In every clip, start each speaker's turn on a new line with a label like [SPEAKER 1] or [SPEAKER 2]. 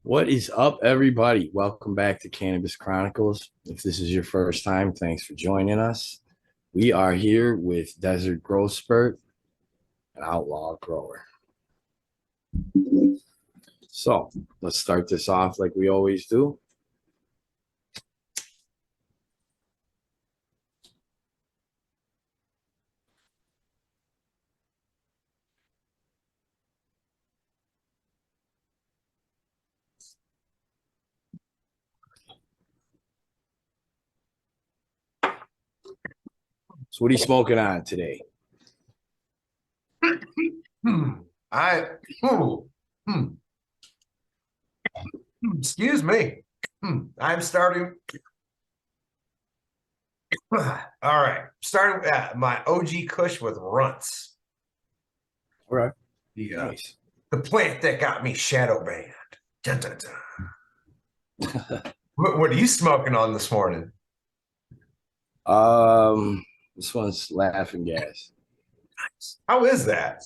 [SPEAKER 1] What is up, everybody? Welcome back to Cannabis Chronicles. If this is your first time, thanks for joining us. We are here with DesertGrowthSpurt, an outlaw grower. So let's start this off like we always do. So what are you smoking on today?
[SPEAKER 2] Hmm. I, hmm, hmm. Excuse me. I'm starting. All right. Starting my OG Kush with runts.
[SPEAKER 1] All right.
[SPEAKER 2] The,
[SPEAKER 1] Nice.
[SPEAKER 2] the plant that got me shadow banned. Dun, dun, dun. What are you smoking on this morning?
[SPEAKER 1] This one's laughing gas.
[SPEAKER 2] How is that?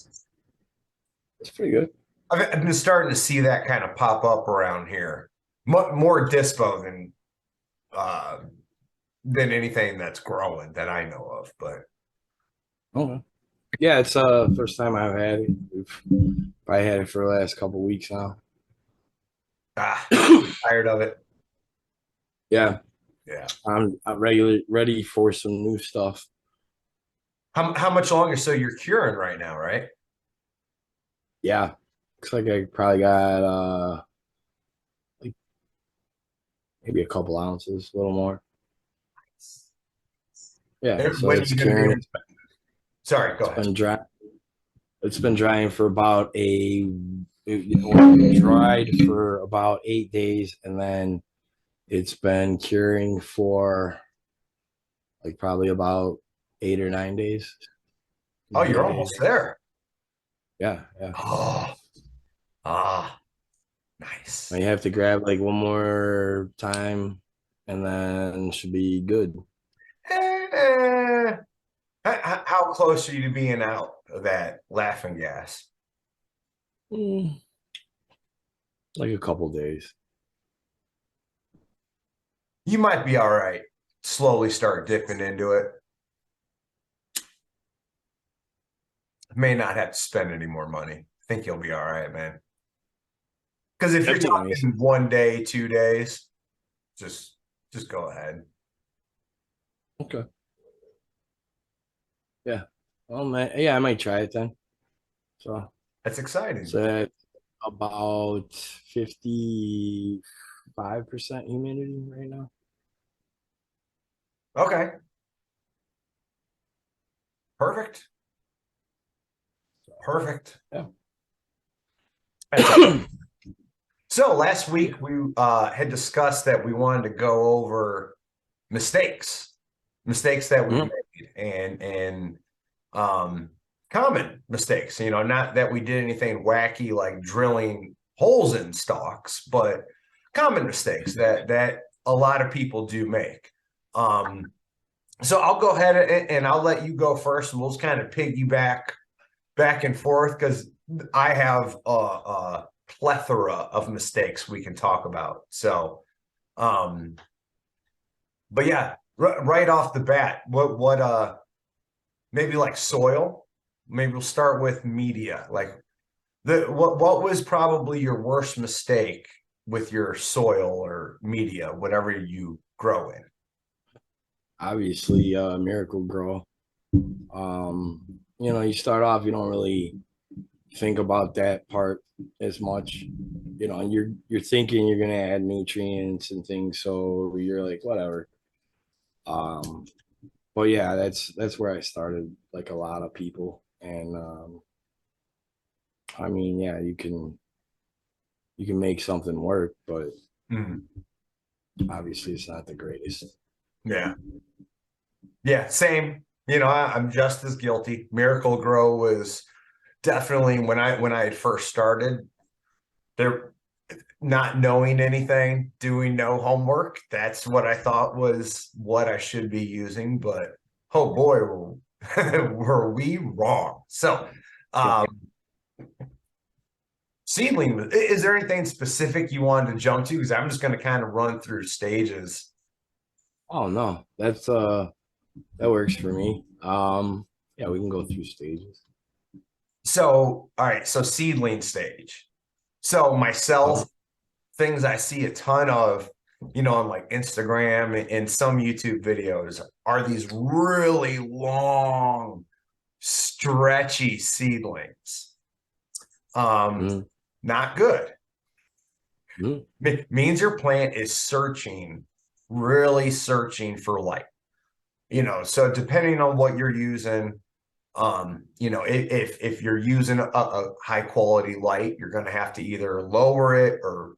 [SPEAKER 1] It's pretty good.
[SPEAKER 2] I've been starting to see that kind of pop up around here. More dispo uh, than anything that's growing that I know of. But
[SPEAKER 1] Okay. Yeah, it's first time I've had it. I had it for the last couple of weeks now.
[SPEAKER 2] ah, tired of it.
[SPEAKER 1] Yeah,
[SPEAKER 2] Yeah.
[SPEAKER 1] I'm regularly ready for some new stuff.
[SPEAKER 2] How much longer? So you're curing right now, right?
[SPEAKER 1] Yeah, looks like I probably got like maybe a couple ounces, a little more. Yeah, so
[SPEAKER 2] When are
[SPEAKER 1] it's
[SPEAKER 2] you going to be
[SPEAKER 1] curing.
[SPEAKER 2] able? Sorry, go
[SPEAKER 1] It's
[SPEAKER 2] ahead.
[SPEAKER 1] been dry. It's been drying for about it dried for about 8 days, and then it's been curing for like probably about 8 or 9 days,
[SPEAKER 2] Oh, you're
[SPEAKER 1] 9 days.
[SPEAKER 2] almost there.
[SPEAKER 1] Yeah, yeah.
[SPEAKER 2] Oh, ah,
[SPEAKER 1] And
[SPEAKER 2] nice.
[SPEAKER 1] you have to grab like one more time, and then should be good.
[SPEAKER 2] Eh, how close are you to being out of that laughing gas?
[SPEAKER 1] Mm, like a couple days.
[SPEAKER 2] You might be all right. Slowly start dipping into it. May not have to spend any more money. I think you'll be all right, man. Because if you're
[SPEAKER 1] That'd be nice.
[SPEAKER 2] talking 1 day, 2 days, just just go ahead.
[SPEAKER 1] Okay. Yeah. Well, man, yeah, I might try it then. So,
[SPEAKER 2] That's exciting.
[SPEAKER 1] so that's about 55% humidity right now.
[SPEAKER 2] Okay, perfect. Perfect.
[SPEAKER 1] Yeah.
[SPEAKER 2] That's So last week we had discussed that we wanted to go over mistakes that we've
[SPEAKER 1] Mhm.
[SPEAKER 2] made, and um, common mistakes. You know, not that we did anything wacky like drilling holes in stalks, but common mistakes that a lot of people do make. Um, so I'll go ahead and I'll let you go first, and we'll just kind of piggyback back and forth because I have a plethora of mistakes we can talk about. So, um, but yeah, right off the bat, maybe like soil. Maybe we'll start with media. Like what was probably your worst mistake with your soil or media, whatever you grow in?
[SPEAKER 1] Obviously, Miracle Grow. You start off, you don't really think about that part as much. You're thinking you're gonna add nutrients and things, so you're like, whatever. Um, but yeah, that's where I started, like a lot of people. And I mean, yeah, you can make something work, but
[SPEAKER 2] Mm,
[SPEAKER 1] obviously it's not the greatest.
[SPEAKER 2] yeah. Yeah, same. You know, I'm just as guilty. Miracle Grow was definitely when I had first started, there not knowing anything, doing no homework. That's what I thought was what I should be using. But oh boy, were we wrong. So
[SPEAKER 1] Yeah.
[SPEAKER 2] um Seedling, is there anything specific you wanted to jump to? Because I'm just going to kind of run through stages.
[SPEAKER 1] Oh no, that works for me. Yeah, we can go through stages.
[SPEAKER 2] So, all right, so seedling stage. So myself, things I see a ton of, on like Instagram and some YouTube videos are these really long, stretchy seedlings.
[SPEAKER 1] Mhm.
[SPEAKER 2] Not good.
[SPEAKER 1] Mhm.
[SPEAKER 2] Means your plant is searching, really searching for light. So depending on what you're using, if you're using a high quality light, you're going to have to either lower it or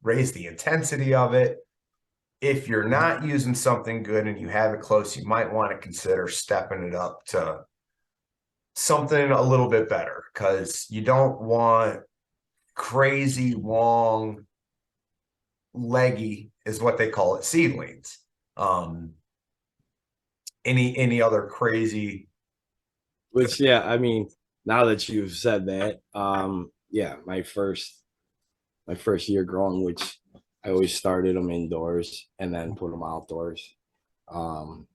[SPEAKER 2] raise the intensity of it. If you're not using something good and you have it close, you might want to consider stepping it up to something a little bit better, because you don't want crazy long, leggy is what they call it, seedlings. Um, any other crazy?
[SPEAKER 1] Which, yeah, I mean, now that you've said that, yeah, my first year growing, which I always started them indoors and then put them outdoors. Um,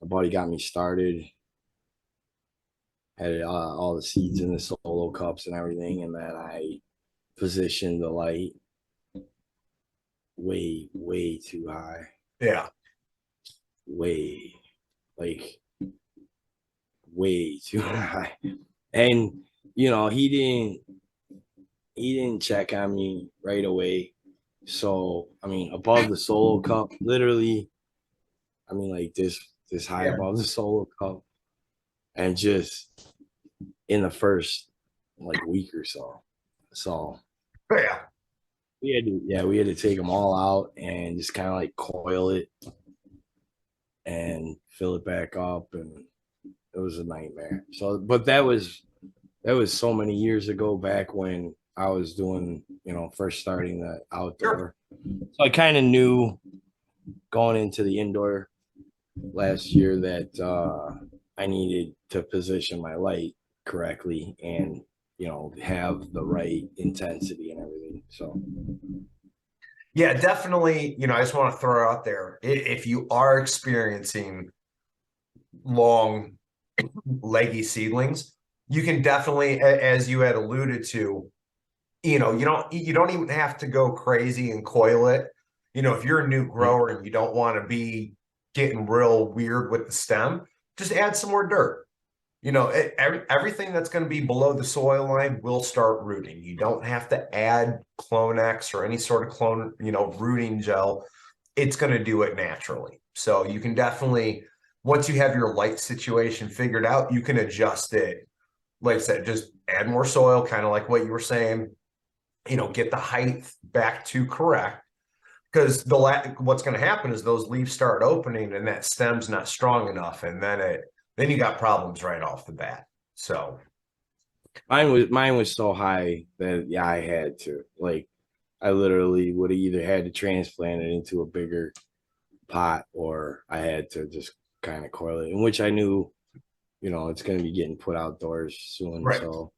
[SPEAKER 1] my buddy got me started, had all the seeds in the solo cups and everything, and then I positioned the light way, way too high,
[SPEAKER 2] Yeah,
[SPEAKER 1] way, like way too high. And he didn't check on me right away. So I mean, above the solo cup, literally, I mean, like this high
[SPEAKER 2] yeah,
[SPEAKER 1] above the solo cup, and just in the first like week or so. So
[SPEAKER 2] yeah.
[SPEAKER 1] we had to take them all out and just kind of like coil it and fill it back up, and it was a nightmare. So, but that was so many years ago, back when I was doing, first starting the
[SPEAKER 2] Sure.
[SPEAKER 1] outdoor. So I kind of knew going into the indoor last year that I needed to position my light correctly and, have the right intensity and everything. So,
[SPEAKER 2] Yeah, definitely. I just want to throw out there, if you are experiencing long, leggy seedlings, you can definitely, as you had alluded to, you don't even have to go crazy and coil it. If you're a new grower and you don't want to be getting real weird with the stem, just add some more dirt. Everything that's going to be below the soil line will start rooting. You don't have to add Clonex or any sort of rooting gel. It's going to do it naturally. So you can definitely, once you have your light situation figured out, you can adjust it. Like I said, just add more soil, kind of like what you were saying. Get the height back to correct, because what's going to happen is those leaves start opening and that stem's not strong enough, and then you got problems right off the bat. So
[SPEAKER 1] mine was so high that, yeah, I had to, like, I literally would have either had to transplant it into a bigger pot, or I had to just kind of coil it, in which I knew, it's going to be getting put outdoors soon.
[SPEAKER 2] right,
[SPEAKER 1] So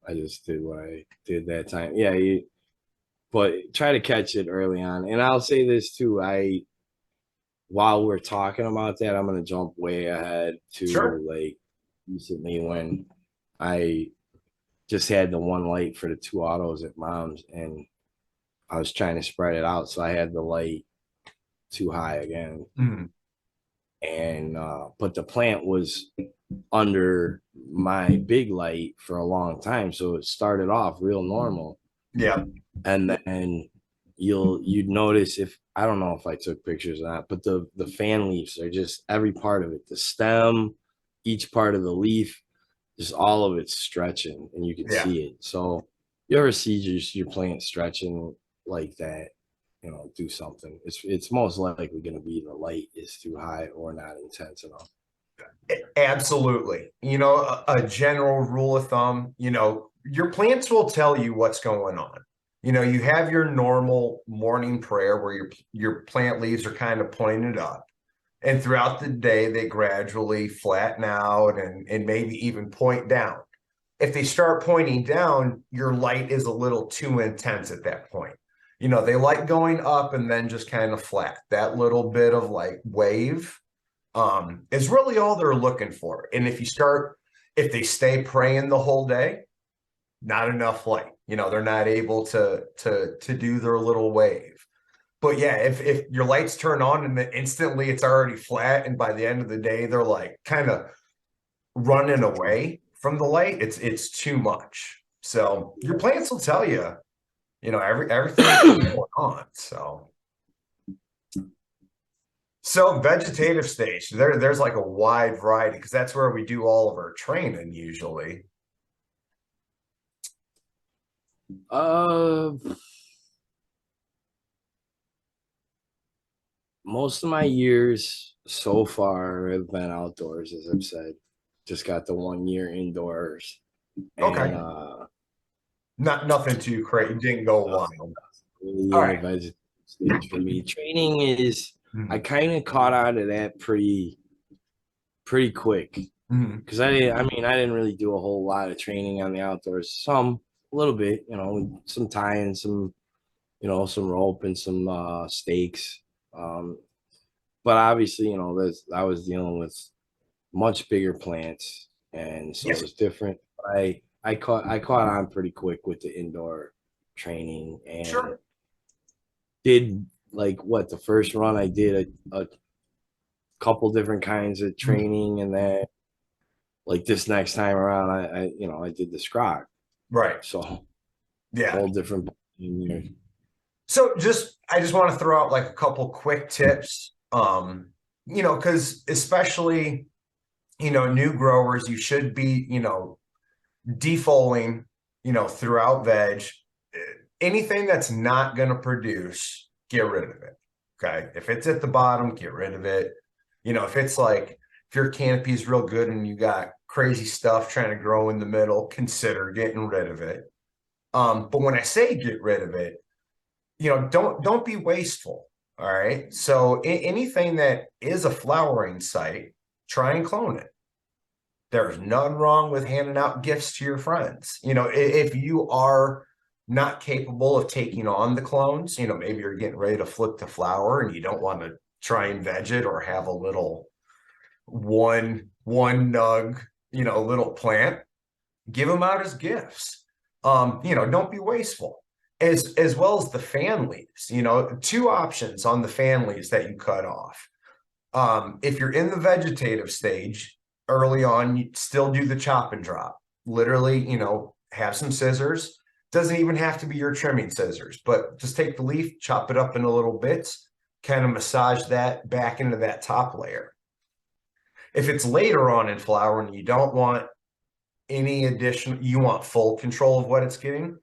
[SPEAKER 1] I just did what I did that time. Yeah, but try to catch it early on. And I'll say this too. While we're talking about that, I'm going to jump way ahead
[SPEAKER 2] sure,
[SPEAKER 1] to, like, recently when I just had the one light for the two autos at mom's, and I was trying to spread it out. So I had the light too high again.
[SPEAKER 2] mm,
[SPEAKER 1] And, but the plant was under my big light for a long time. So it started off real normal.
[SPEAKER 2] yeah,
[SPEAKER 1] And then you'd notice, if I don't know if I took pictures of that, but the fan leaves are just every part of it, the stem, each part of the leaf, just all of it's stretching, and you can
[SPEAKER 2] yeah.
[SPEAKER 1] see it. So you ever see your plant stretching like that, do something. It's most likely going to be the light is too high or not intense enough.
[SPEAKER 2] Absolutely. A general rule of thumb, your plants will tell you what's going on. You have your normal morning prayer where your plant leaves are kind of pointed up. And throughout the day, they gradually flatten out and maybe even point down. If they start pointing down, your light is a little too intense at that point. You know, they like going up and then just kind of flat. That little bit of like wave is really all they're looking for. And if they stay praying the whole day, not enough light. You know, they're not able to do their little wave. But yeah, if your lights turn on and then instantly it's already flat, and by the end of the day they're like kind of running away from the light, it's too much. So your plants will tell you, you know, everything going on. So vegetative stage, there's like a wide variety because that's where we do all of our training usually.
[SPEAKER 1] Most of my years so far have been outdoors, as I've said. Just got the 1 year indoors.
[SPEAKER 2] Okay.
[SPEAKER 1] And
[SPEAKER 2] Nothing too crazy. Didn't go wild.
[SPEAKER 1] Really
[SPEAKER 2] All
[SPEAKER 1] in
[SPEAKER 2] right.
[SPEAKER 1] the vegetative stage for me. Training is I
[SPEAKER 2] Mhm.
[SPEAKER 1] kind of caught out of that pretty quick.
[SPEAKER 2] Mhm.
[SPEAKER 1] Because I didn't really do a whole lot of training on the outdoors. Some a little bit, you know, some tying, some, you know, some rope and some stakes. But obviously, you know, I was dealing with much bigger plants, and so it
[SPEAKER 2] Yes.
[SPEAKER 1] was different. I caught on pretty quick with the indoor training and
[SPEAKER 2] Sure.
[SPEAKER 1] did like what the first run I did a couple different kinds of
[SPEAKER 2] Mhm.
[SPEAKER 1] training, and then like this next time around I did the scrog.
[SPEAKER 2] Right.
[SPEAKER 1] So
[SPEAKER 2] Yeah.
[SPEAKER 1] whole different in there.
[SPEAKER 2] So I just want to throw out like a couple quick tips. You know, because especially, you know, new growers, you should be, you know, defoliing, you know, throughout veg. Anything that's not going to produce, get rid of it. Okay. If it's at the bottom, get rid of it. You know, if it's like, if your canopy is real good and you got crazy stuff trying to grow in the middle, consider getting rid of it. But when I say get rid of it, you know, don't be wasteful. All right. So anything that is a flowering site, try and clone it. There's none wrong with handing out gifts to your friends. You know, if you are not capable of taking on the clones, you know, maybe you're getting ready to flip the flower and you don't want to try and veg it or have a little one nug, you know, little plant, give them out as gifts. You know, don't be wasteful. As well as the fan leaves, you know, two options on the fan leaves that you cut off. If you're in the vegetative stage early on, you still do the chop and drop. Literally, you know, have some scissors. Doesn't even have to be your trimming scissors, but just take the leaf, chop it up into little bits, kind of massage that back into that top layer. If it's later on in flower and you don't want any additional, you want full control of what it's getting,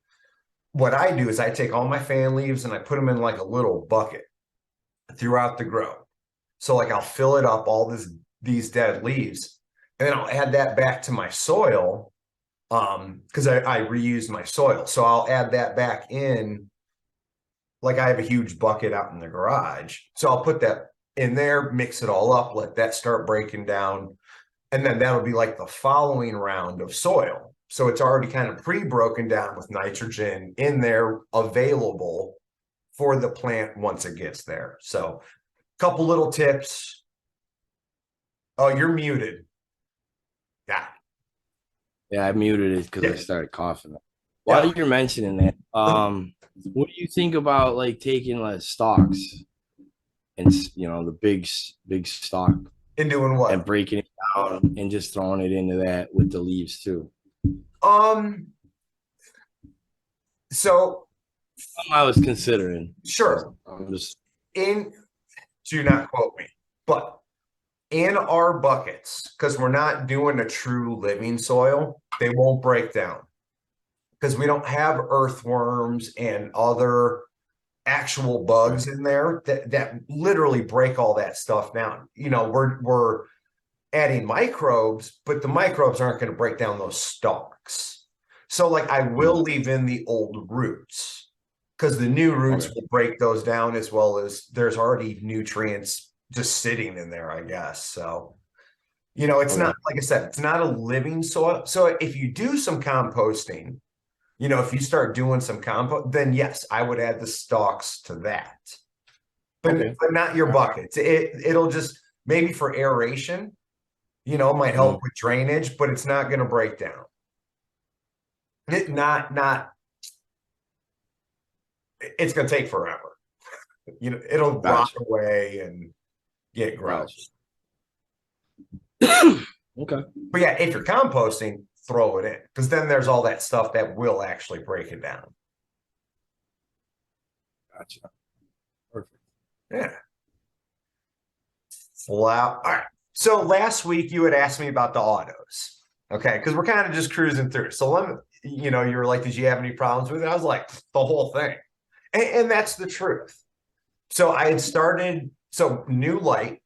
[SPEAKER 2] what I do is I take all my fan leaves and I put them in like a little bucket throughout the grow. So like I'll fill it up, all these dead leaves, and then I'll add that back to my soil because I reuse my soil. So I'll add that back in. Like I have a huge bucket out in the garage. So I'll put that in there, mix it all up, let that start breaking down. And then that'll be like the following round of soil. So it's already kind of pre-broken down with nitrogen in there available for the plant once it gets there. So a couple little tips. Oh, you're muted. Yeah.
[SPEAKER 1] Yeah, I muted it because I
[SPEAKER 2] Yeah.
[SPEAKER 1] started coughing. While
[SPEAKER 2] Yeah.
[SPEAKER 1] you're mentioning that, what do you think about like taking like stalks and, you know, the big stalk
[SPEAKER 2] And doing
[SPEAKER 1] and
[SPEAKER 2] what?
[SPEAKER 1] breaking it down and just throwing it into that with the leaves too?
[SPEAKER 2] Um, so
[SPEAKER 1] I was considering.
[SPEAKER 2] sure.
[SPEAKER 1] I'm just
[SPEAKER 2] In Do not quote me, but in our buckets, because we're not doing a true living soil, they won't break down because we don't have earthworms and other actual bugs in there that literally break all that stuff down. You know, we're adding microbes, but the microbes aren't going to break down those stalks. So like I will leave in the old roots because the new roots
[SPEAKER 1] okay.
[SPEAKER 2] will break those down as well as there's already nutrients just sitting in there, I guess. So You know, it's
[SPEAKER 1] Okay.
[SPEAKER 2] not, like I said, it's not a living soil. So if you do some composting, you know, if you start doing some compost, then yes, I would add the stalks to that,
[SPEAKER 1] Okay.
[SPEAKER 2] but not your buckets. It'll just maybe for aeration, you know, it might
[SPEAKER 1] Mhm.
[SPEAKER 2] help with drainage, but it's not going to break down. Not it's going to take forever. You know, it'll rot
[SPEAKER 1] Gotcha.
[SPEAKER 2] away and get
[SPEAKER 1] Gotcha.
[SPEAKER 2] gross.
[SPEAKER 1] Okay.
[SPEAKER 2] But yeah, if you're composting, throw it in, because then there's all that stuff that will actually break it down.
[SPEAKER 1] Gotcha. Perfect.
[SPEAKER 2] Yeah. Wow. All right. So last week you had asked me about the autos. Okay. Because we're kind of just cruising through. So let me, you know, you were like, did you have any problems with it? I was like, the whole thing. And that's the truth. So I had started, so new light,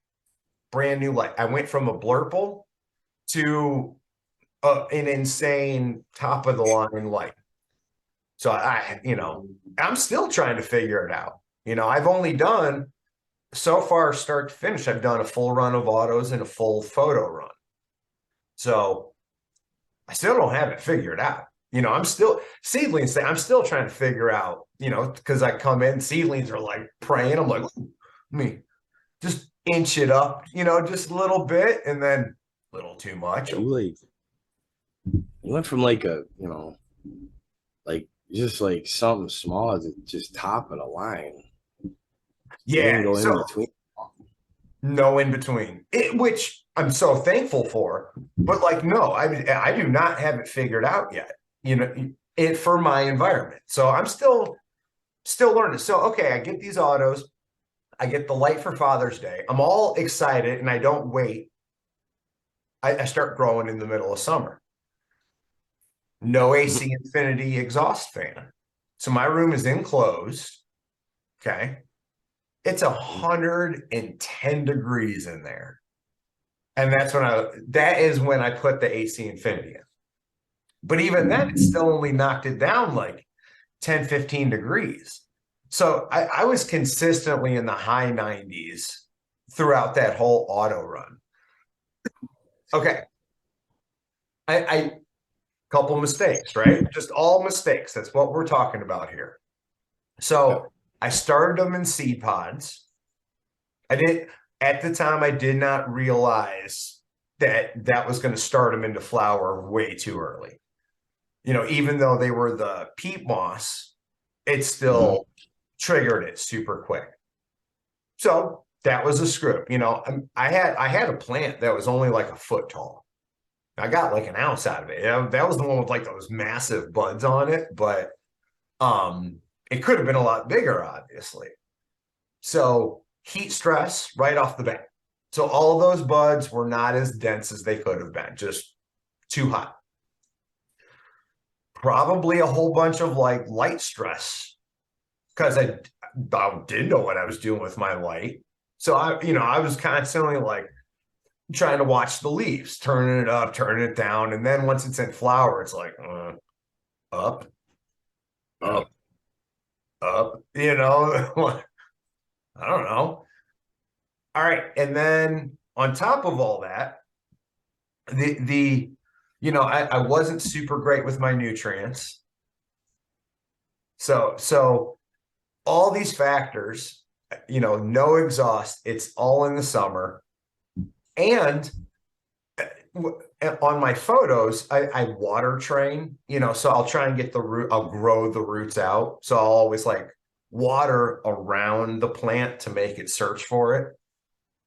[SPEAKER 2] brand new light. I went from a blurple to an insane top of the line light. So you know, I'm still trying to figure it out. You know, I've only done so far, start to finish, I've done a full run of autos and a full photo run. So I still don't have it figured out. You know, I'm still seedlings. I'm still trying to figure out, you know, because I come in, seedlings are like praying. I'm like, me just inch it up, you know, just a little bit, and then a little too much.
[SPEAKER 1] You like you went from like a, like just like something small to just top of the line. You
[SPEAKER 2] Yeah.
[SPEAKER 1] didn't go
[SPEAKER 2] So
[SPEAKER 1] in between.
[SPEAKER 2] no in between, which I'm so thankful for. But like, no, I do not have it figured out yet. You know, it for my environment. So I'm still learning. So okay, I get these autos. I get the light for Father's Day. I'm all excited, and I don't wait. I start growing in the middle of summer. No AC Infinity exhaust fan. So my room is enclosed. Okay. It's 110 degrees in there. And that is when I put the AC Infinity in. But even then, it still only knocked it down like 10, 15 degrees. So I was consistently in the high 90s throughout that whole auto run. Okay. I couple mistakes, right? Just all mistakes. That's what we're talking about here.
[SPEAKER 1] Yeah.
[SPEAKER 2] So I started them in seed pods. I did At the time, I did not realize that was going to start them into flower way too early. You know, even though they were the peat moss, it still triggered it super quick. So that was a script. You know, I had a plant that was only like a foot tall. I got like an ounce out of it. That was the one with like those massive buds on it, but it could have been a lot bigger, obviously. So heat stress right off the bat. So all of those buds were not as dense as they could have been, just too hot. Probably a whole bunch of like light stress because I didn't know what I was doing with my light. So I was constantly like trying to watch the leaves, turning it up, turning it down. And then once it's in flower, it's like up,
[SPEAKER 1] Yeah.
[SPEAKER 2] up, up, you know, I don't know. All right. And then on top of all that, I wasn't super great with my nutrients. So all these factors, no exhaust, it's all in the summer. And on my photos, I water train, so I'll try and get I'll grow the roots out. So I'll always like water around the plant to make it search for it.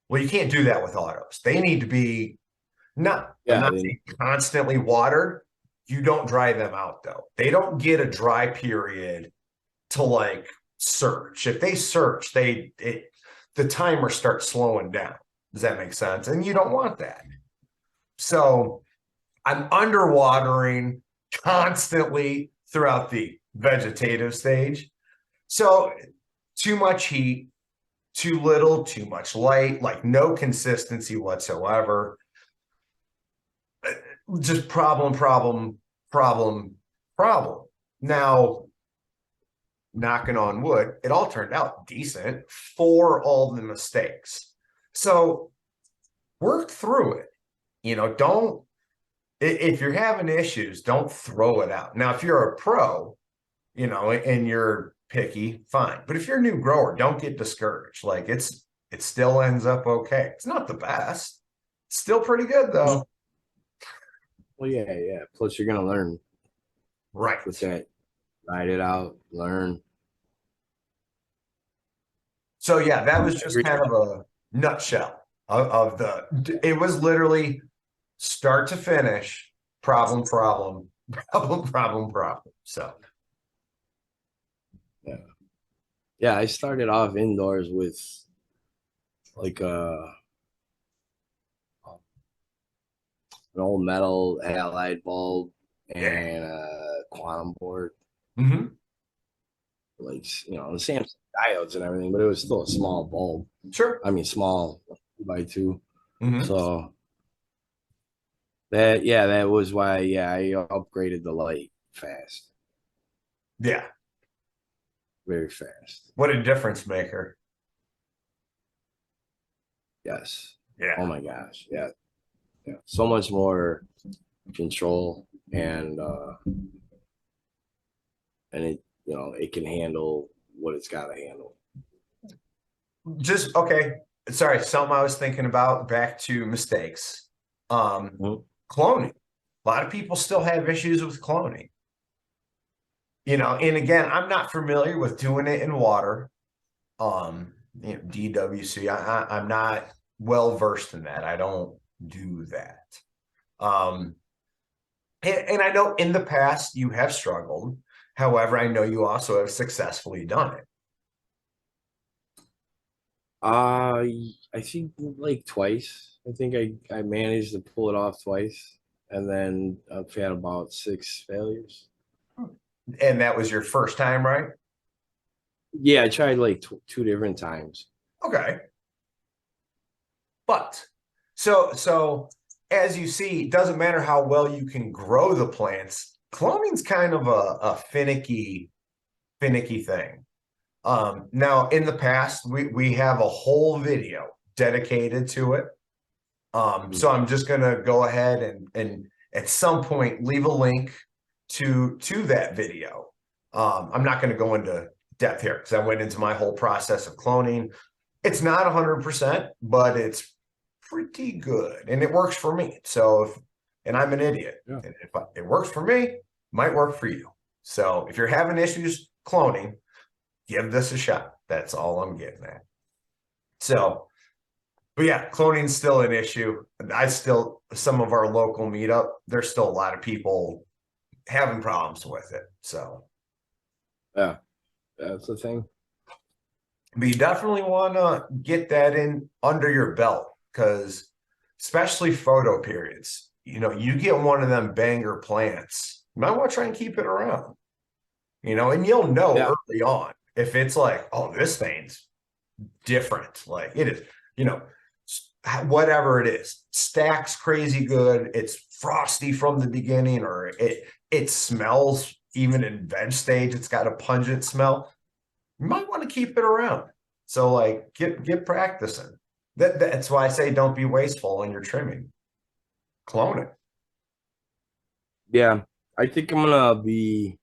[SPEAKER 2] Well, you can't do that with autos. They need to be I'm
[SPEAKER 1] Yeah.
[SPEAKER 2] not saying constantly watered. You don't dry them out though. They don't get a dry period to like search. If they search, the timer starts slowing down. Does that make sense? And you don't want that. So I'm underwatering constantly throughout the vegetative stage. So too much heat, too little, too much light, like no consistency whatsoever. Just problem. Now, knocking on wood, it all turned out decent for all the mistakes. So work through it. don't, if you're having issues, don't throw it out. Now, if you're a pro, and you're picky, fine. But if you're a new grower, don't get discouraged. Like it still ends up okay. It's not the best. It's still pretty good though.
[SPEAKER 1] Well, yeah, yeah. Plus, you're gonna learn
[SPEAKER 2] Right.
[SPEAKER 1] with that. Ride it out, learn.
[SPEAKER 2] So yeah, that was just kind of a nutshell of it was literally start to finish, problem, problem, problem, problem, problem. So
[SPEAKER 1] Yeah, yeah. I started off indoors with like an old metal halide bulb
[SPEAKER 2] yeah.
[SPEAKER 1] and a quantum board,
[SPEAKER 2] Hmm.
[SPEAKER 1] like the Samsung diodes and everything, but it was still a small bulb.
[SPEAKER 2] Sure.
[SPEAKER 1] I mean, small 2x2.
[SPEAKER 2] Hmm.
[SPEAKER 1] So that was why I upgraded the light fast,
[SPEAKER 2] Yeah.
[SPEAKER 1] very fast.
[SPEAKER 2] What a difference maker.
[SPEAKER 1] Yes. Oh
[SPEAKER 2] Yeah.
[SPEAKER 1] my gosh. Yeah. Yeah. So much more control and it can handle what it's got to handle.
[SPEAKER 2] Just okay. Sorry, something I was thinking about back to mistakes.
[SPEAKER 1] Mhm.
[SPEAKER 2] Cloning. A lot of people still have issues with cloning. And again, I'm not familiar with doing it in water. DWC. I'm not well versed in that. I don't do that. And I know in the past you have struggled. However, I know you also have successfully done it.
[SPEAKER 1] Uh, I think like twice. I think I managed to pull it off twice, and then I've had about 6 failures.
[SPEAKER 2] And that was your first time, right?
[SPEAKER 1] Yeah, I tried like 2 different times.
[SPEAKER 2] Okay. But so as you see, it doesn't matter how well you can grow the plants. Cloning's kind of a finicky thing. Now in the past, we have a whole video dedicated to it. So I'm just gonna go ahead and at some point leave a link to that video. I'm not gonna go into depth here because I went into my whole process of cloning. It's not 100%, but it's pretty good and it works for me. And I'm an idiot.
[SPEAKER 1] Yeah.
[SPEAKER 2] And if it works for me, might work for you. So if you're having issues cloning, give this a shot. That's all I'm getting at. So, but yeah, cloning's still an issue. Some of our local meetup, there's still a lot of people having problems with it. So,
[SPEAKER 1] Yeah, that's the thing.
[SPEAKER 2] but you definitely want to get that in under your belt because, especially photo periods, you get one of them banger plants, you might want to try and keep it around, and you'll know
[SPEAKER 1] Yeah.
[SPEAKER 2] early on if it's like, oh, this thing's different. Like it is, whatever it is, stacks crazy good. It's frosty from the beginning, or it smells even in veg stage. It's got a pungent smell. You might want to keep it around. So like get practicing. That's why I say don't be wasteful when you're trimming. Clone it.
[SPEAKER 1] Yeah, I think I'm gonna be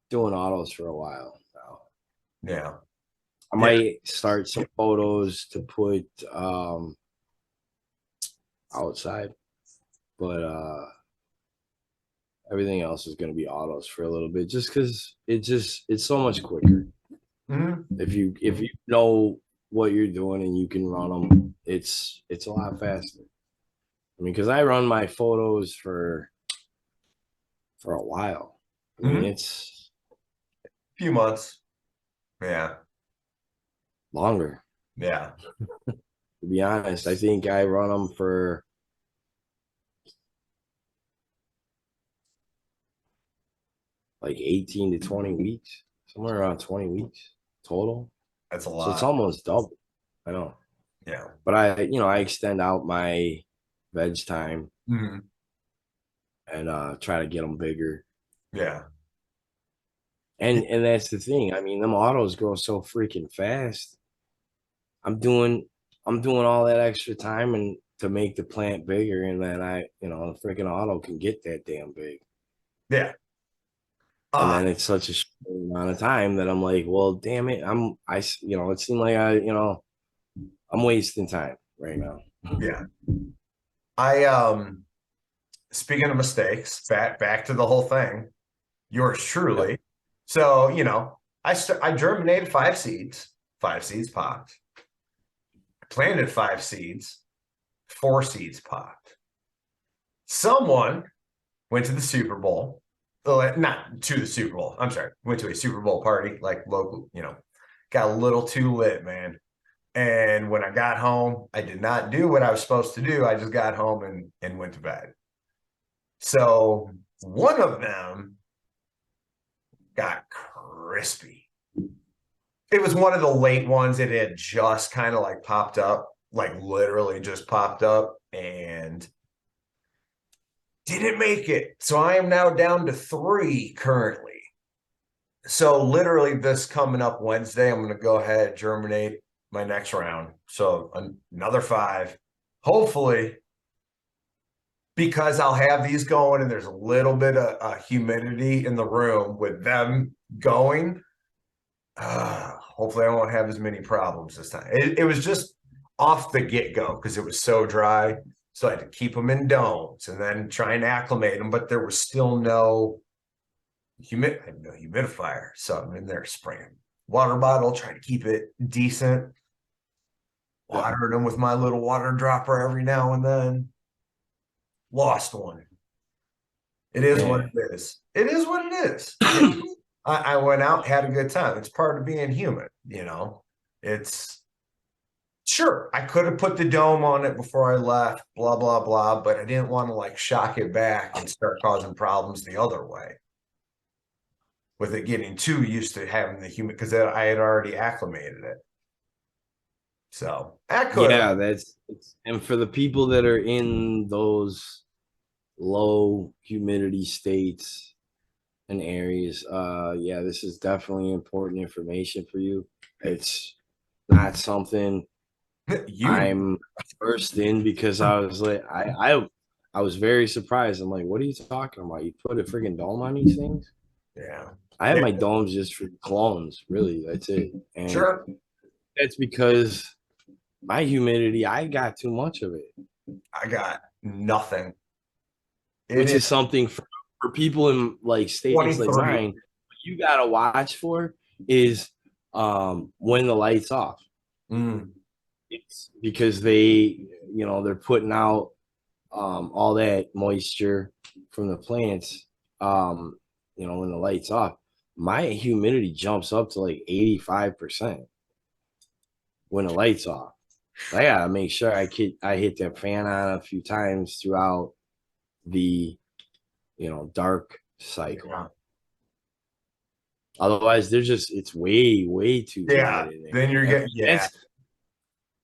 [SPEAKER 1] doing autos for a while now.
[SPEAKER 2] Yeah.
[SPEAKER 1] I
[SPEAKER 2] Yeah.
[SPEAKER 1] might start some photos to put outside, but everything else is gonna be autos for a little bit, just because it's so much quicker.
[SPEAKER 2] Mm-hmm.
[SPEAKER 1] If you know what you're doing and you can run them, it's a lot faster. I mean, because I run my photos for a while. I mean,
[SPEAKER 2] Mm-hmm.
[SPEAKER 1] it's
[SPEAKER 2] Few months. Yeah.
[SPEAKER 1] longer.
[SPEAKER 2] Yeah.
[SPEAKER 1] To be honest, I think I run them for like 18 to 20 weeks, somewhere around 20 weeks total.
[SPEAKER 2] That's a
[SPEAKER 1] So it's
[SPEAKER 2] lot.
[SPEAKER 1] almost double. I know.
[SPEAKER 2] Yeah.
[SPEAKER 1] But I extend out my veg time
[SPEAKER 2] Mm-hmm.
[SPEAKER 1] and try to get them bigger.
[SPEAKER 2] Yeah.
[SPEAKER 1] And that's the thing. I mean, them autos grow so freaking fast. I'm doing all that extra time and to make the plant bigger, and then a freaking auto can get that damn big.
[SPEAKER 2] Yeah.
[SPEAKER 1] And then it's such a short amount of time that I'm like, well, damn it, it seemed like I'm wasting time right now.
[SPEAKER 2] Yeah. Speaking of mistakes, back to the whole thing, yours truly. So, I germinated 5 seeds popped. Planted 5 seeds, 4 seeds popped. Someone went to the Super Bowl. Not to the Super Bowl. I'm sorry. Went to a Super Bowl party, like local, got a little too lit, man. And when I got home, I did not do what I was supposed to do. I just got home and went to bed. So one of them got crispy. It was one of the late ones. It had just kind of like popped up, like literally just popped up, and didn't make it. So I am now down to 3 currently. So literally this coming up Wednesday, I'm going to go ahead, germinate my next round. So another 5, hopefully, because I'll have these going and there's a little bit of humidity in the room with them going. Hopefully I won't have as many problems this time. It was just off the get-go because it was so dry. So I had to keep them in domes and then try and acclimate them, but there was still no humidifier. So I'm in there spraying water bottle, trying to keep it decent. Watering them with my little water dropper every now and then. Lost one. It is what it is. It is what it is. I went out, had a good time. It's part of being human, It's sure I could have put the dome on it before I left, blah, blah, blah, but I didn't want to like shock it back and start causing problems the other way with it getting too used to having the humid because I had already acclimated it. So
[SPEAKER 1] and for the people that are in those low humidity states and areas, this is definitely important information for you. It's not something I'm first in because I was like, I was very surprised. I'm like, what are you talking about? You put a freaking dome on these things?
[SPEAKER 2] Yeah.
[SPEAKER 1] I have my domes just for clones, really. That's it. And
[SPEAKER 2] sure.
[SPEAKER 1] That's because my humidity, I got too much of it.
[SPEAKER 2] I got nothing.
[SPEAKER 1] Which is something for people in like states like mine, what you gotta watch for is when the light's off. It's because they're putting out all that moisture from the plants when the light's off. My humidity jumps up to like 85% when the light's off. I gotta make sure I hit that fan on a few times throughout the dark cycle. Yeah. Otherwise, it's way too
[SPEAKER 2] then you're getting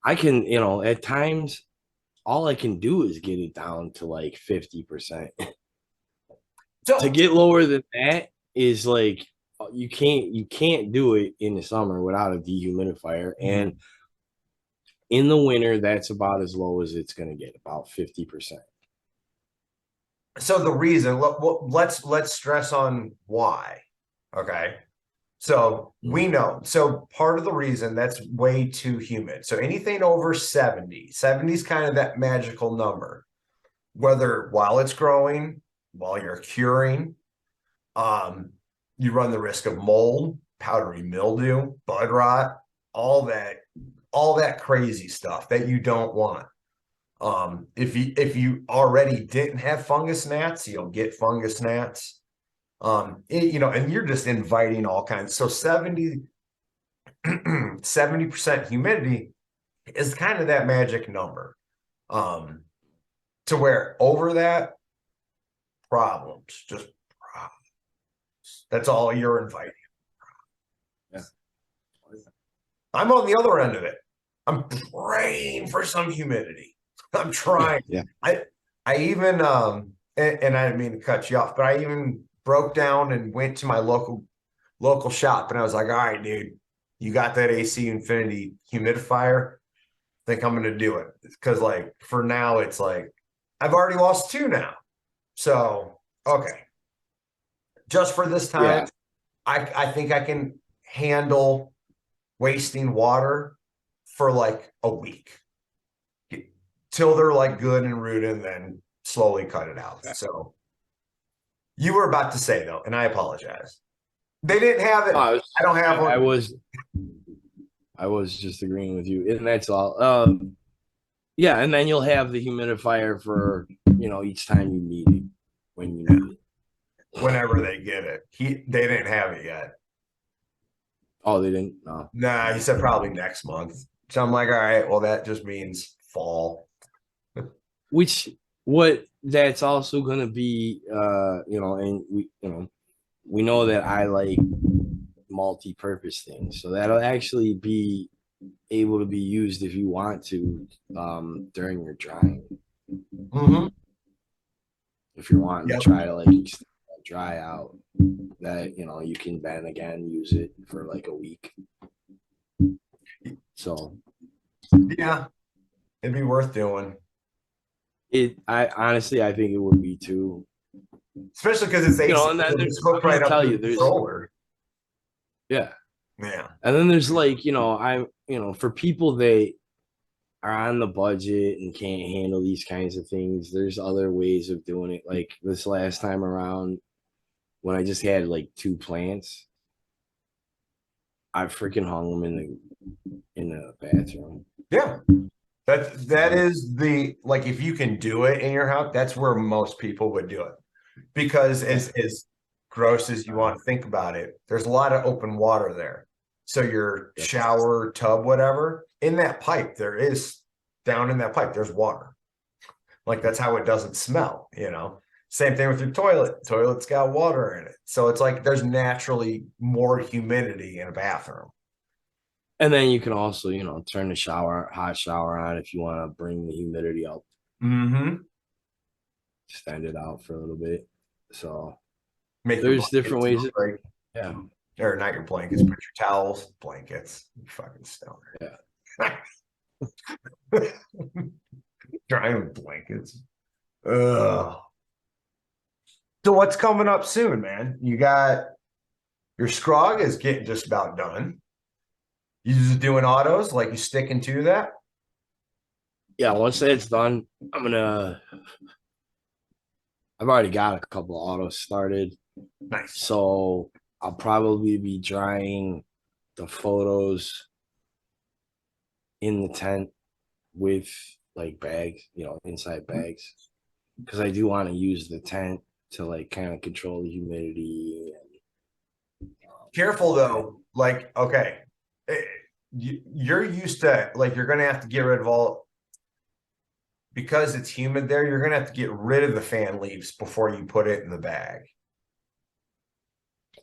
[SPEAKER 1] I can at times all I can do is get it down to like 50%. So to get lower than that is like you can't do it in the summer without a dehumidifier. And in the winter, that's about as low as it's going to get, about 50%.
[SPEAKER 2] So the reason, let's stress on why. Okay. So we know. So part of the reason that's way too humid. So anything over 70 is kind of that magical number, whether while it's growing, while you're curing, you run the risk of mold, powdery mildew, bud rot, all that crazy stuff that you don't want. If you already didn't have fungus gnats, you'll get fungus gnats. And you're just inviting all kinds. So 70% humidity is kind of that magic number. To where over that, just problems. That's all you're inviting. Yeah. I'm on the other end of it. I'm praying for some humidity. I'm trying.
[SPEAKER 1] Yeah.
[SPEAKER 2] I even and I didn't mean to cut you off, but I even broke down and went to my local shop, and I was like, all right, dude, you got that AC Infinity humidifier? think I'm gonna do it. Because like for now, it's like I've already lost 2 now. So okay. Just for this time,
[SPEAKER 1] Yeah.
[SPEAKER 2] I think I can handle wasting water for like a week till they're like good and rooted, and then slowly cut it out. So you were about to say though, and I apologize. They didn't have it. I don't have
[SPEAKER 1] I
[SPEAKER 2] one.
[SPEAKER 1] was just agreeing with you, and that's all. Yeah, and then you'll have the humidifier for each time you need it when you need it.
[SPEAKER 2] Whenever they get it. They didn't have it yet.
[SPEAKER 1] Oh, they didn't. No.
[SPEAKER 2] Nah, he said probably next month. So I'm like, all right, well, that just means fall.
[SPEAKER 1] Which what that's also going to be, and we know that I like multi-purpose things, so that'll actually be able to be used if you want to during your drying.
[SPEAKER 2] Mm-hmm.
[SPEAKER 1] If you're wanting
[SPEAKER 2] Yep.
[SPEAKER 1] to try to like dry out, that you can then again use it for like a week. So
[SPEAKER 2] Yeah, it'd be worth doing.
[SPEAKER 1] I honestly I think it would be too.
[SPEAKER 2] Especially because it's AC.
[SPEAKER 1] And then
[SPEAKER 2] It's hooked
[SPEAKER 1] I'm gonna
[SPEAKER 2] right up
[SPEAKER 1] tell
[SPEAKER 2] to
[SPEAKER 1] you,
[SPEAKER 2] the
[SPEAKER 1] there's
[SPEAKER 2] controller.
[SPEAKER 1] yeah,
[SPEAKER 2] Yeah.
[SPEAKER 1] and then there's like for people they are on the budget and can't handle these kinds of things. There's other ways of doing it. Like this last time around, when I just had like 2 plants, I freaking hung them in the bathroom.
[SPEAKER 2] Yeah. That is the like if you can do it in your house, that's where most people would do it. Because as gross as you want to think about it, there's a lot of open water there. So your shower tub, whatever, in that pipe, down in that pipe, there's water. Like that's how it doesn't smell, Same thing with your toilet. Toilet's got water in it. So it's like there's naturally more humidity in a bathroom.
[SPEAKER 1] And then you can also, turn the hot shower on if you want to bring the humidity up,
[SPEAKER 2] Mm-hmm.
[SPEAKER 1] extend it out for a little bit. So
[SPEAKER 2] Make your
[SPEAKER 1] there's different
[SPEAKER 2] blankets
[SPEAKER 1] ways.
[SPEAKER 2] break.
[SPEAKER 1] Yeah.
[SPEAKER 2] Or not your blankets, but your towels, blankets. You fucking stoner.
[SPEAKER 1] Yeah.
[SPEAKER 2] Drying with blankets. Ugh. So what's coming up soon, man? You got your scrog is getting just about done. You just doing autos, like you sticking to that?
[SPEAKER 1] Yeah. Once that's done, I've already got a couple of autos started.
[SPEAKER 2] Nice.
[SPEAKER 1] So I'll probably be drying the photos in the tent with like bags, inside bags. Because I do want to use the tent to like kind of control the humidity.
[SPEAKER 2] Careful though. Like, okay. You're used to like you're gonna have to get rid of all because it's humid there, you're gonna have to get rid of the fan leaves before you put it in the bag.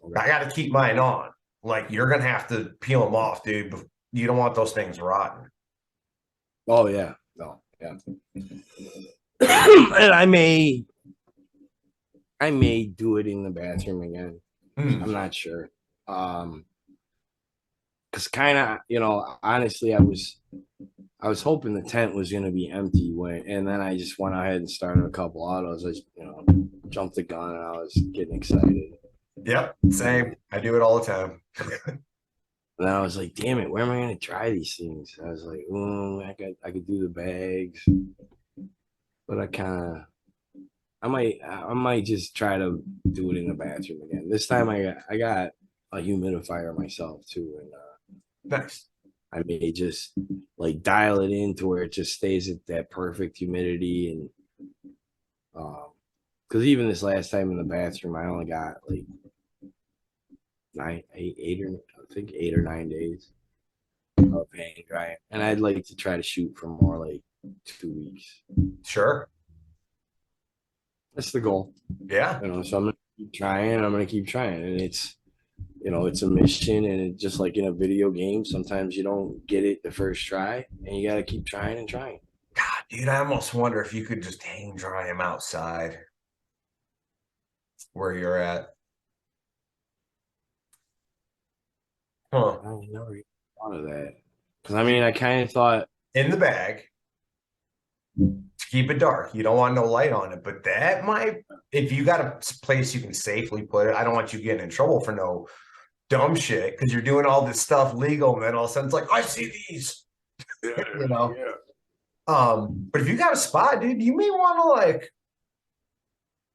[SPEAKER 2] Okay. I got to keep mine on. Like you're gonna have to peel them off, dude. You don't want those things rotten.
[SPEAKER 1] Oh yeah, no, yeah. And I may do it in the bathroom again. I'm not sure. Because kind of, honestly, I was hoping the tent was going to be empty and then I just went ahead and started a couple autos. I jumped the gun and I was getting excited.
[SPEAKER 2] Yep, same. I do it all the time.
[SPEAKER 1] And then I was like, damn it, where am I going to try these things? I was like, I could do the bags, but I might just try to do it in the bathroom again. This time I got a humidifier myself too, and
[SPEAKER 2] nice.
[SPEAKER 1] I may just like dial it in to where it just stays at that perfect humidity, and because even this last time in the bathroom, I only got like 8 or 9 days of hang drying, and I'd like to try to shoot for more like 2 weeks.
[SPEAKER 2] Sure,
[SPEAKER 1] that's the goal.
[SPEAKER 2] Yeah,
[SPEAKER 1] so I'm gonna keep trying. And it's a mission, and just like in a video game, sometimes you don't get it the first try, and you got to keep trying and trying.
[SPEAKER 2] God, dude, I almost wonder if you could just hang dry them outside where you're at. Huh.
[SPEAKER 1] I never thought of that. Because I kind of thought
[SPEAKER 2] in the bag to keep it dark. You don't want no light on it, but that might, if you got a place you can safely put it, I don't want you getting in trouble for no dumb shit because you're doing all this stuff legal, and then all of a sudden it's like, I see these, you know. But if you got a spot, dude, you may want to like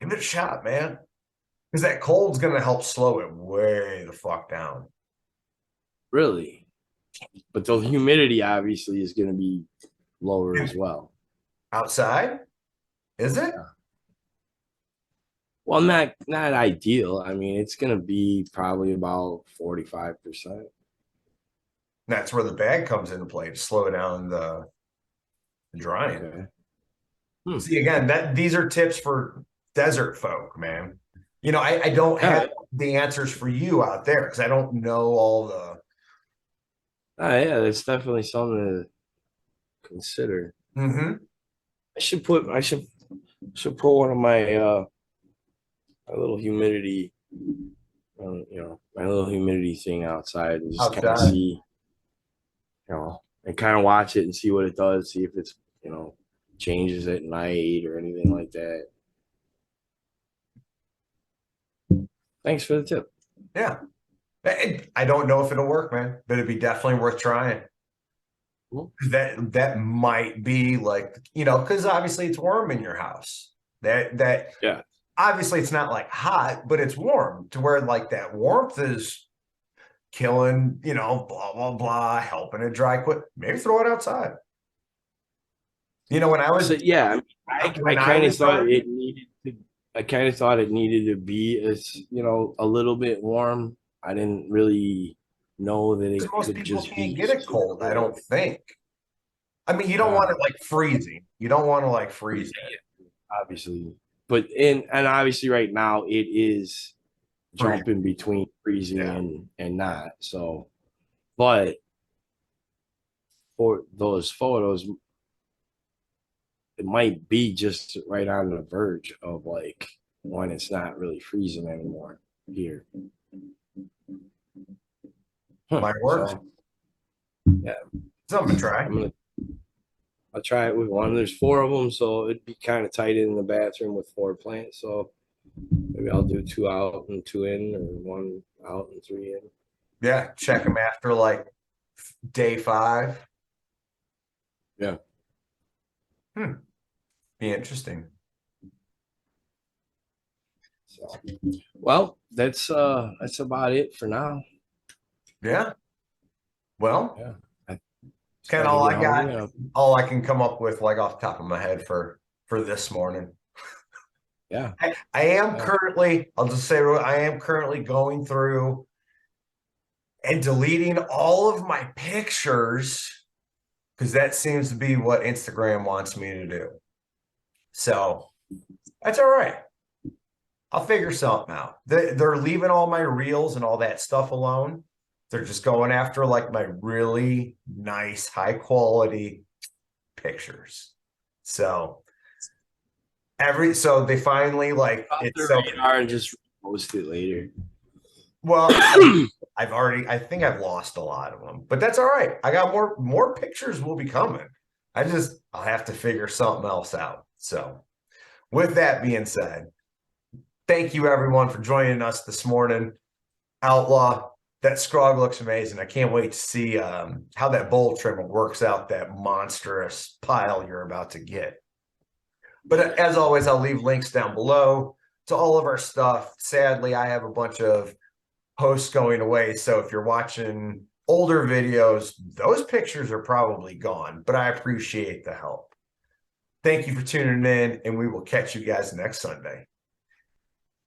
[SPEAKER 2] give it a shot, man. Because that cold's gonna help slow it way the fuck down.
[SPEAKER 1] Really? But the humidity obviously is going to be lower as well.
[SPEAKER 2] Outside? Is it?
[SPEAKER 1] Yeah. Well, not ideal. I mean, it's going to be probably about 45%.
[SPEAKER 2] That's where the bag comes into play to slow down the drying. Okay. See, again, these are tips for desert folk, man. You know, I don't have the answers for you out there because I don't know all the.
[SPEAKER 1] Yeah, it's definitely something to consider.
[SPEAKER 2] Mm-hmm.
[SPEAKER 1] I should put one of my my little humidity, my little humidity thing outside and just kind of see, and kind of watch it and see what it does. See if it's changes at night or anything like that. Thanks for the tip.
[SPEAKER 2] Yeah. I don't know if it'll work, man, but it'd be definitely worth trying. Cool. That might be like, because obviously it's warm in your house. Yeah. Obviously it's not like hot, but it's warm to where like that warmth is killing, blah, blah, blah, helping it dry quick. Maybe throw it outside. When I was
[SPEAKER 1] I kind of thought it needed to. I kind of thought it needed to be a little bit warm. I didn't really know that it
[SPEAKER 2] most
[SPEAKER 1] could
[SPEAKER 2] people
[SPEAKER 1] just
[SPEAKER 2] can't get it cold. I don't think. I mean, you don't want it like freezing. You don't want to like freeze it,
[SPEAKER 1] obviously. But and obviously, right now it is jumping between freezing and not. So, but for those photos, it might be just right on the verge of like when it's not really freezing anymore here.
[SPEAKER 2] Might work.
[SPEAKER 1] So, yeah,
[SPEAKER 2] something to try.
[SPEAKER 1] I'll try it with one. There's 4 of them, so it'd be kind of tight in the bathroom with 4 plants. So maybe I'll do 2 out and 2 in, or 1 out and 3 in.
[SPEAKER 2] Yeah, check them after like day 5.
[SPEAKER 1] Yeah.
[SPEAKER 2] Be interesting.
[SPEAKER 1] So, well, that's about it for now.
[SPEAKER 2] Yeah. Well,
[SPEAKER 1] yeah.
[SPEAKER 2] It's kind of all I got. All I can come up with, like off the top of my head, for this morning.
[SPEAKER 1] Yeah.
[SPEAKER 2] I am currently. I'll just say I am currently going through and deleting all of my pictures because that seems to be what Instagram wants me to do. So that's all right. I'll figure something out. They're leaving all my reels and all that stuff alone. They're just going after like my really nice, high quality pictures. So they finally like it's so
[SPEAKER 1] and just post it later.
[SPEAKER 2] Well, I think I've lost a lot of them, but that's all right. I got more pictures will be coming. I'll have to figure something else out. So with that being said, thank you everyone for joining us this morning. Outlaw, that scrog looks amazing. I can't wait to see how that bowl trimmer works out that monstrous pile you're about to get. But as always, I'll leave links down below to all of our stuff. Sadly, I have a bunch of posts going away. So if you're watching older videos, those pictures are probably gone, but I appreciate the help. Thank you for tuning in, and we will catch you guys next Sunday.